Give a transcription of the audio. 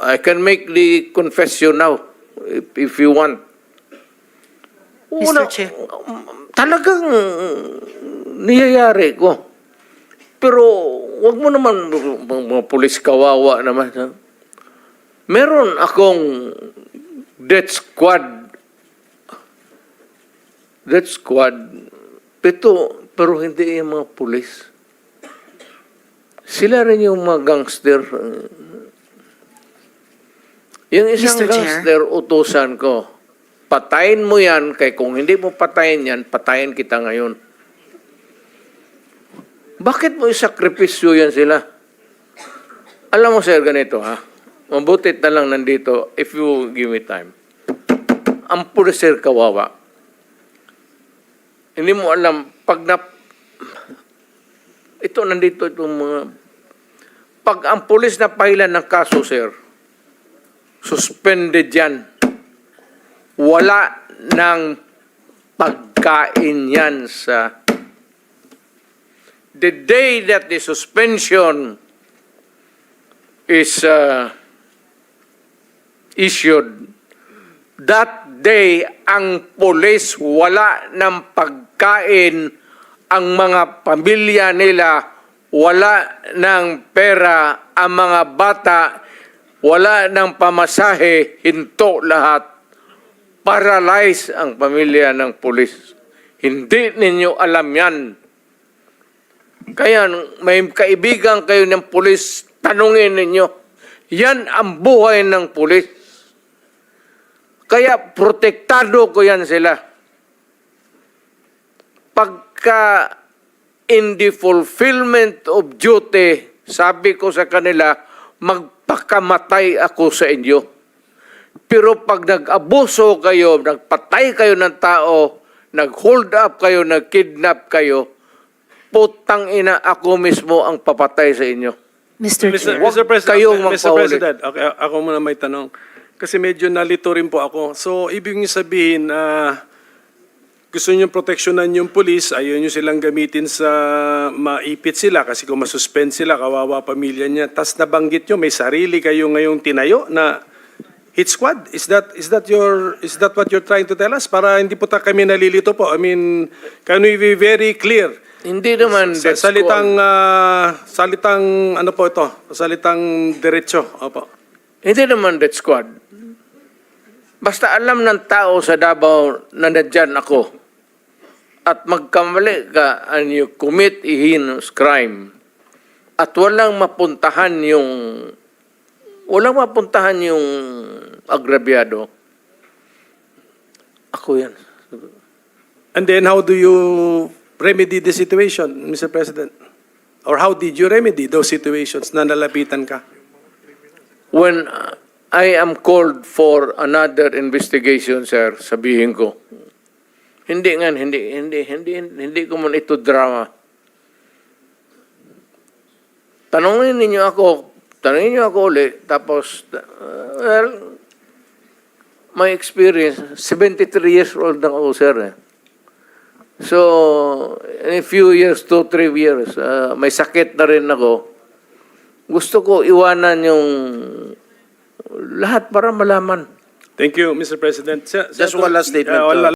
I can make the confession now if you want. Mr. Chair. Talagang niyayari ko. Pero wag mo naman, mga pulis kawawa naman. Meron akong death squad. Death squad. Pero hindi yung mga pulis. Sila rin yung mga gangster. Yung isang Mr. Chair. gangster, utusan ko. Patayin mo yan, kaya kung hindi mo patayin yan, patayin kita ngayon. Bakit mo isakripisyo yan sila? Alam mo, sir, ganito, ha? Mabutit na lang nandito, if you give me time. Ang pulis, sir, kawawa. Hindi mo alam, ito, nandito itong mga... Pag ang pulis na pahilan ng kaso, sir, suspended yan. Wala ng pagkain yan sa... The day that the suspension is issued, that day, ang pulis wala ng pagkain, ang mga pamilya nila wala ng pera, ang mga bata wala ng pamasahe, hinto lahat. Paralyze ang pamilya ng pulis. Hindi ninyo alam yan. Kaya may kaibigan kayo ng pulis, tanungin ninyo. Yan ang buhay ng pulis. Kaya protektado ko yan sila. Pagka in the fulfillment of duty, sabi ko sa kanila, magpakamatay ako sa inyo. Pero pag nag-abuso kayo, nagpatay kayo ng tao, nag-hold up kayo, nag-kidnap kayo, putang ina, ako mismo ang papatay sa inyo. Mr. Chair. Mr. Mr. President, okay, ako muna may tanong. Kasi medyo nalito rin po ako. So, ibig niyo sabihin na gusto niyo proteksyonan yung police, ayaw niyo silang gamitin sa maipit sila kasi kung masuspend sila, kawawa pamilya niya. Tas nabanggit niyo, may sarili kayo ngayong tinayo na hit squad. Is that what you're trying to tell us? Para hindi po kami nalilito po. I mean, can we be very clear? Hindi naman Salitang ano po ito? Salitang diretso. Opo. Hindi naman death squad. Basta alam ng tao sa Davao na nandyan ako at magkamali ka and you commit a heinous crime at walang mapuntahan yung agrabyado, ako yan. And then how do you remedy the situation, Mr. President? Or how did you remedy those situations na nalapitan ka? When I am called for another investigation, sir, sabihin ko, hindi ko man ito drama. Tanungin niyo ako ulit, tapos, well, my experience, 73 years old na ako, sir. So, in a few years, 2-3 years, may sakit na rin ako. Gusto ko iwanan yung lahat para malaman. Thank you, Mr. President. Just one last statement.